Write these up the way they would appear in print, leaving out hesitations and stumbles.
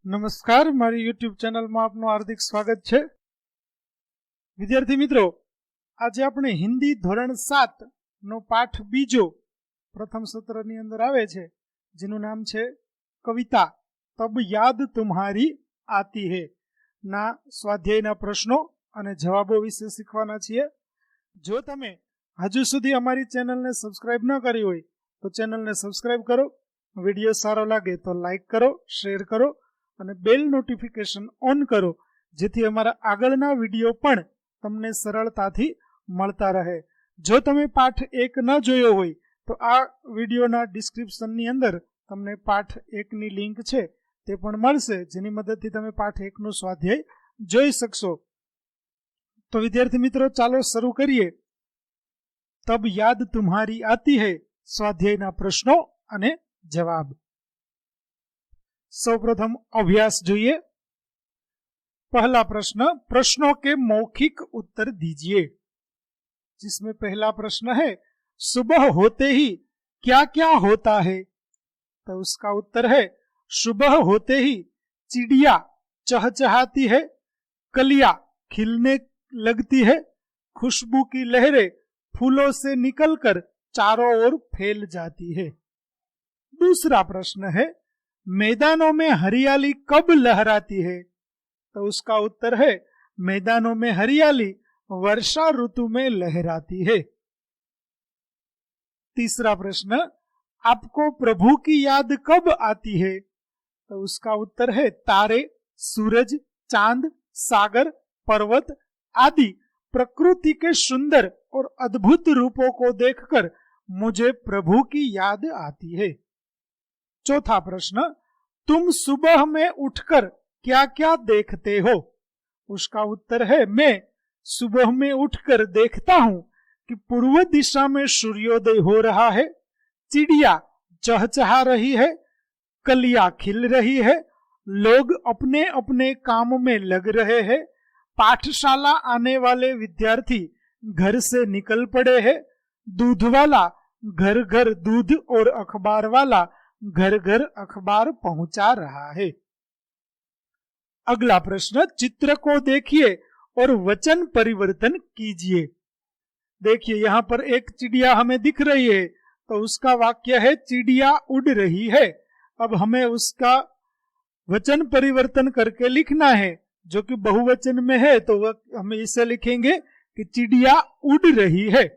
નમસ્કાર, મારી યુટ્યુબ ચેનલમાં આપનું હાર્દિક સ્વાગત છે। વિદ્યાર્થી મિત્રો, આજે આપણે હિન્દી ધોરણ 7 નો પાઠ બીજો પ્રથમ સત્રની અંદર આવે છે, જેનું નામ છે કવિતા તબ યાદ તુમ્હારી આતી હે ના સ્વાધ્યાયના પ્રશ્નો અને જવાબો વિશે શીખવાના છીએ। જો તમે હજુ સુધી અમારી ચેનલને સબસ્ક્રાઇબ ન કરી હોય તો ચેનલને સબસ્ક્રાઇબ કરો, વિડીયો સારો લાગે તો લાઈક કરો, શેર કરો અને બેલ નોટિફિકેશન ઓન કરો, જેથી અમારા આગળના વિડીયો પણ તમને સરળતાથી મળતા રહે। જો તમે પાઠ 1 ન જોયો હોય તો આ વિડીયોના ડિસ્ક્રિપ્શનની અંદર તમને પાઠ 1 ની લિંક છે તે પણ મળશે, જેની મદદથી તમે પાઠ 1 નો સ્વાધ્યાય જોઈ શકશો। તો વિદ્યાર્થી મિત્રો, ચાલો શરૂ કરીએ। તબ યાદ તુમ્હારી આતી હૈ સ્વાધ્યાયના પ્રશ્નો અને જવાબ। સૌપ્રથમ અભ્યાસ જોઈએ। पहला प्रश्न, प्रश्नों के मौखिक उत्तर दीजिए। जिसमें पहला प्रश्न है, सुबह होते ही क्या क्या होता है? तो उसका उत्तर है, सुबह होते ही चिड़िया चहचहाती है, कलियां खिलने लगती है, खुशबू की लहरें फूलों से निकलकर चारों ओर फैल जाती है। दूसरा प्रश्न है, मैदानों में हरियाली कब लहराती है? तो उसका उत्तर है, मैदानों में हरियाली वर्षा ऋतु में लहराती है। तीसरा प्रश्न, आपको प्रभु की याद कब आती है? तो उसका उत्तर है, तारे, सूरज, चांद, सागर, पर्वत आदि प्रकृति के सुंदर और अद्भुत रूपों को देखकर मुझे प्रभु की याद आती है। चौथा प्रश्न, तुम सुबह में उठकर क्या क्या देखते हो? उसका उत्तर है, मैं सुबह में उठकर देखता हूं कि पूर्व दिशा में सूर्योदय हो रहा है, चिड़िया चहचहा रही है, कलियां खिल रही है, लोग अपने अपने काम में लग रहे हैं, पाठशाला आने वाले विद्यार्थी घर से निकल पड़े हैं, दूध वाला घर घर दूध और अखबार वाला घर घर अखबार पहुंचा रहा है। अगला प्रश्न, चित्र को देखिए और वचन परिवर्तन कीजिए। देखिए, यहाँ पर एक चिड़िया हमें दिख रही है, तो उसका वाक्य है, चिड़िया उड़ रही है। अब हमें उसका वचन परिवर्तन करके लिखना है, जो कि बहुवचन में है, तो हम इसे लिखेंगे कि चिड़िया उड़ रही है।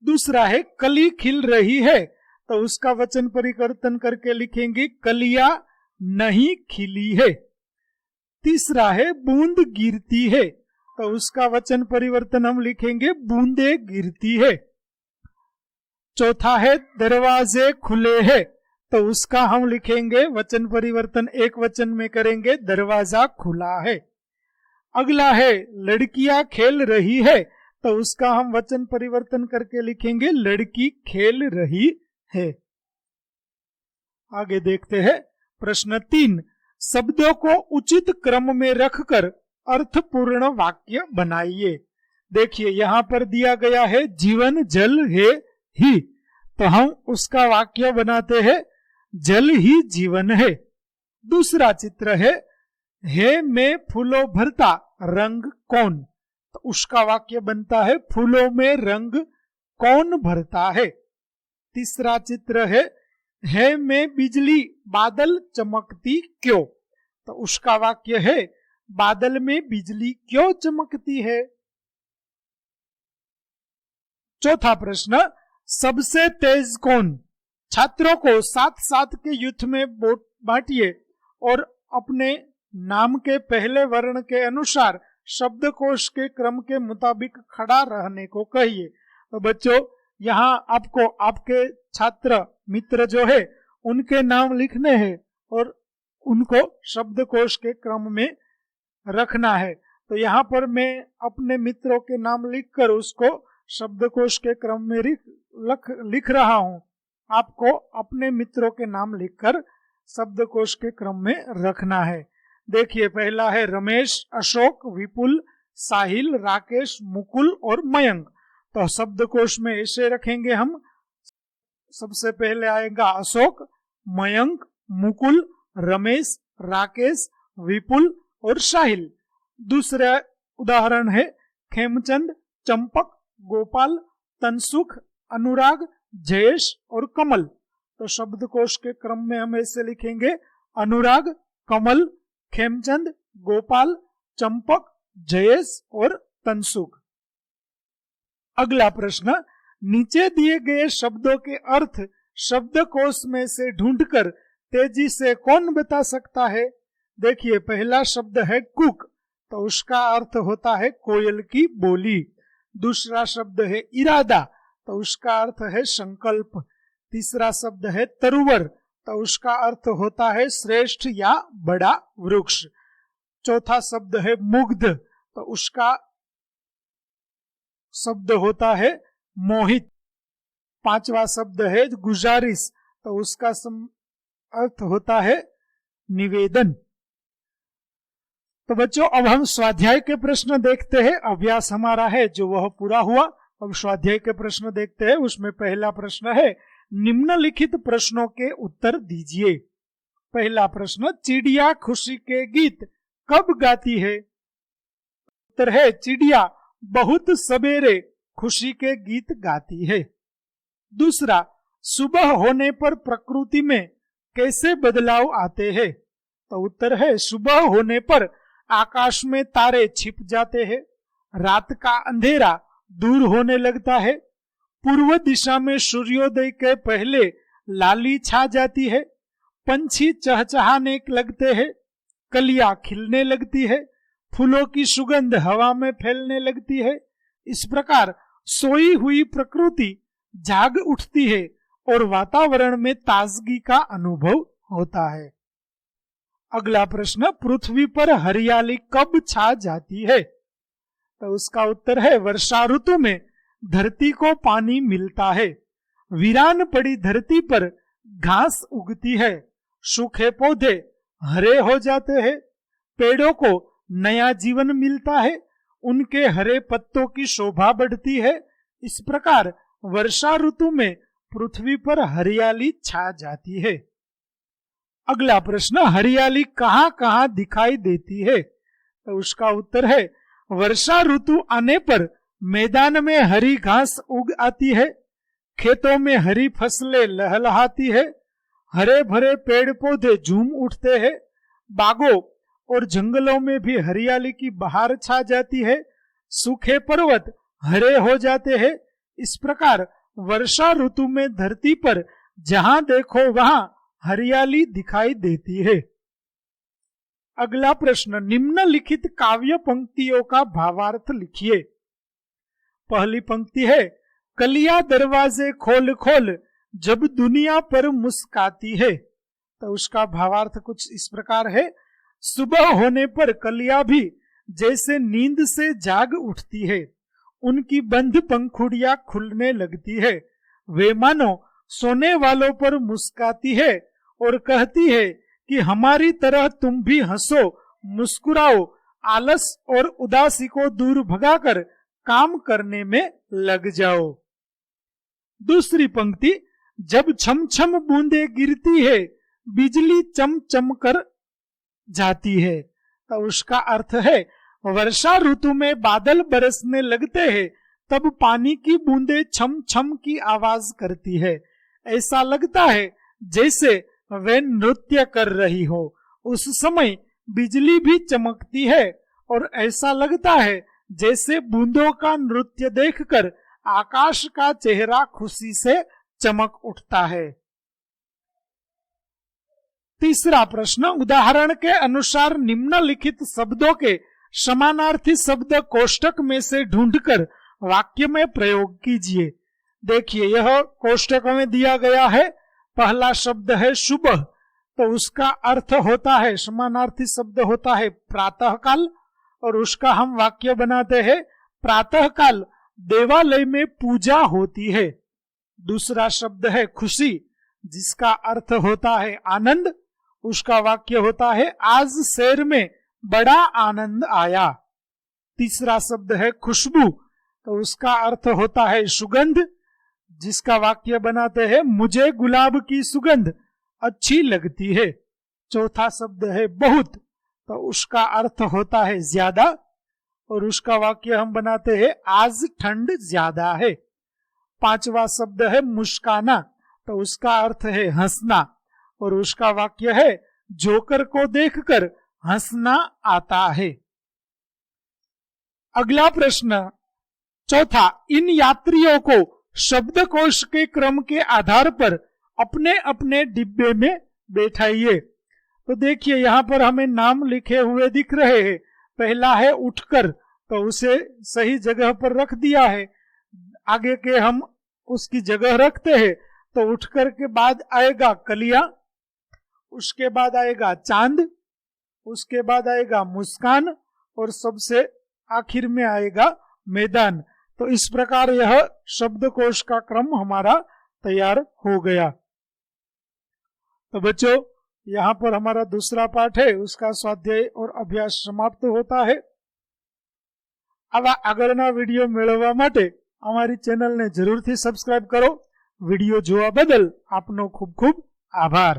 दूसरा है, कली खिल रही है, तो उसका वचन परिवर्तन करके लिखेंगे, कलियां नहीं खिली है। तीसरा है, बूंद गिरती है, तो उसका वचन परिवर्तन हम लिखेंगे, बूंदे गिरती है। चौथा है, दरवाजे खुले हैं, तो उसका हम लिखेंगे वचन परिवर्तन एक वचन में करेंगे, दरवाजा खुला है। अगला है, लड़कियां खेल रही है, तो उसका हम वचन परिवर्तन करके लिखेंगे, लड़की खेल रही है। आगे देखते हैं प्रश्न 3, शब्दों को उचित क्रम में रखकर अर्थपूर्ण वाक्य बनाइए। देखिए, यहां पर दिया गया है, जीवन जल है ही, तो हम उसका वाक्य बनाते हैं, जल ही जीवन है। दूसरा चित्र है में फूलों भरता रंग कौन? तो उसका वाक्य बनता है, फूलों में रंग कौन भरता है। तीसरा चित्र है में बिजली बादल चमकती क्यों? तो उसका वाक्य है, बादल में बिजली क्यों चमकती है। चौथा प्रश्न, सबसे तेज कौन? छात्रों को 7-7 के युद्ध में बांटिए और अपने नाम के पहले वर्ण के अनुसार शब्दकोश के क्रम के मुताबिक खड़ा रहने को कहिए। तो बच्चों, यहाँ आपको आपके छात्र मित्र जो है उनके नाम लिखने हैं और उनको शब्दकोश के क्रम में रखना है। तो यहाँ पर मैं अपने मित्रों के नाम लिखकर उसको शब्दकोश के क्रम में लिख रहा हूँ। आपको अपने मित्रों के नाम लिखकर शब्दकोश के क्रम में रखना है। देखिए, पहला है रमेश, अशोक, विपुल, साहिल, राकेश, मुकुल और मयंक। तो शब्दकोश में ऐसे रखेंगे हम, सबसे पहले आएगा अशोक, मयंक, मुकुल रमेश, राकेश, विपुल और साहिल। दूसरा उदाहरण है खेमचंद, चंपक, गोपाल, तनसुख, अनुराग, जयेश और कमल। तो शब्दकोश के क्रम में हम ऐसे लिखेंगे अनुराग, कमल, खेमचंद, गोपाल, चंपक, जयेश और तनसुख। अगला प्रश्न, नीचे दिए गए शब्दों के अर्थ शब्दकोश में से ढूंढकर तेजी से कौन बता सकता है? देखिए, पहला शब्द है कुक, तो उसका अर्थ होता है कोयल की बोली। दूसरा शब्द है इरादा, तो उसका अर्थ है संकल्प। तीसरा शब्द है तरुवर, तो उसका अर्थ होता है श्रेष्ठ या बड़ा वृक्ष। चौथा शब्द है मुग्ध, तो उसका शब्द होता है मोहित। पांचवा शब्द है गुजारिश, तो उसका अर्थ होता है निवेदन। तो बच्चों, अब हम स्वाध्याय के प्रश्न देखते हैं। अभ्यास हमारा है जो वह पूरा हुआ। अब स्वाध्याय के प्रश्न देखते हैं। उसमें पहला प्रश्न है, निम्नलिखित प्रश्नों के उत्तर दीजिए। पहला प्रश्न, चिड़िया खुशी के गीत कब गाती है? उत्तर है चिड़िया बहुत सवेरे खुशी के गीत गाती है। दूसरा, सुबह होने पर प्रकृति में कैसे बदलाव आते हैं? तो उत्तर है सुबह होने पर आकाश में तारे छिप जाते हैं, रात का अंधेरा दूर होने लगता है, पूर्व दिशा में सूर्योदय के पहले लाली छा जाती है, पंछी चहचहाने लगते हैं, कलियां खिलने लगती है, फूलों की सुगंध हवा में फैलने लगती है। इस प्रकार सोई हुई प्रकृति जाग उठती है और वातावरण में ताजगी का अनुभव होता है। अगला प्रश्न, पृथ्वी पर हरियाली कब छा जाती है? तो उसका उत्तर है वर्षा ऋतु में धरती को पानी मिलता है, वीरान पड़ी धरती पर घास उगती है, सूखे पौधे हरे हो जाते हैं, पेड़ों को नया जीवन मिलता है, उनके हरे पत्तों की शोभा बढ़ती है। इस प्रकार वर्षा ऋतु में पृथ्वी पर हरियाली छा जाती है। अगला प्रश्न, हरियाली कहाँ कहाँ दिखाई देती है? तो उसका उत्तर है वर्षा ऋतु आने पर मैदान में हरी घास उग आती है, खेतों में हरी फसलें लहलहाती है, हरे भरे पेड़ पौधे झूम उठते हैं, बागों और जंगलों में भी हरियाली की बहार छा जाती है, सूखे पर्वत हरे हो जाते हैं। इस प्रकार वर्षा ऋतु में धरती पर जहां देखो वहां हरियाली दिखाई देती है। अगला प्रश्न, निम्नलिखित काव्य पंक्तियों का भावार्थ लिखिए। पहली पंक्ति है, कलियां दरवाजे खोल खोल जब दुनिया पर मुस्काती है। तो उसका भावार्थ कुछ इस प्रकार है, सुबह होने पर कलियां भी जैसे नींद से जाग उठती है, उनकी बंद पंखुड़ियां खुलने लगती है, वे मानो सोने वालों पर मुस्काती है और कहती है कि हमारी तरह तुम भी हंसो, मुस्कुराओ, आलस और उदासी को दूर भगाकर काम करने में लग जाओ। दूसरी पंक्ति, जब छम छम बूंदे गिरती है बिजली चम चम कर जाती है। तो उसका अर्थ है वर्षा ऋतु में बादल बरसने लगते हैं, तब पानी की बूंदें छम छम की आवाज करती है, ऐसा लगता है जैसे वे नृत्य कर रही हो। उस समय बिजली भी चमकती है और ऐसा लगता है जैसे बूंदों का नृत्य देखकर आकाश का चेहरा खुशी से चमक उठता है। तीसरा प्रश्न, उदाहरण के अनुसार निम्नलिखित शब्दों के समानार्थी शब्द कोष्टक में से ढूंढकर वाक्य में प्रयोग कीजिए। देखिए, यह कोष्टक में दिया गया है। पहला शब्द है सुबह, तो उसका अर्थ होता है, समानार्थी शब्द होता है प्रातः काल, और उसका हम वाक्य बनाते हैं प्रातः काल देवालय में पूजा होती है। दूसरा शब्द है खुशी, जिसका अर्थ होता है आनंद, उसका वाक्य होता है आज शहर में बड़ा आनंद आया। तीसरा शब्द है खुशबू, तो उसका अर्थ होता है सुगंध, जिसका वाक्य बनाते हैं मुझे गुलाब की सुगंध अच्छी लगती है। चौथा शब्द है बहुत, तो उसका अर्थ होता है ज्यादा, और उसका वाक्य हम बनाते हैं आज ठंड ज्यादा है। पांचवा शब्द है मुस्काना, तो उसका अर्थ है हंसना, और उसका वाक्य है जोकर को देखकर हंसना आता है। अगला प्रश्न चौथा, इन यात्रियों को शब्दकोश के क्रम के आधार पर अपने अपने डिब्बे में बैठाइए। तो देखिए यहां पर हमें नाम लिखे हुए दिख रहे हैं। पहला है उठकर, तो उसे सही जगह पर रख दिया है, आगे के हम उसकी जगह रखते हैं। तो उठकर के बाद आएगा कलिया, उसके बाद आएगा चांद, उसके बाद आएगा मुस्कान, और सबसे आखिर में आएगा मैदान। तो इस प्रकार यह शब्दकोश का क्रम हमारा तैयार हो गया। तो बच्चों यहाँ पर हमारा दूसरा पाठ है, उसका स्वाध्याय और अभ्यास समाप्त होता है। आवा આગળના વિડીયો મેળવવા માટે અમારી ચેનલને જરૂરથી સબસ્ક્રાઇબ કરો। વિડીયો જોવા બદલ આપનો ખૂબ ખૂબ આભાર।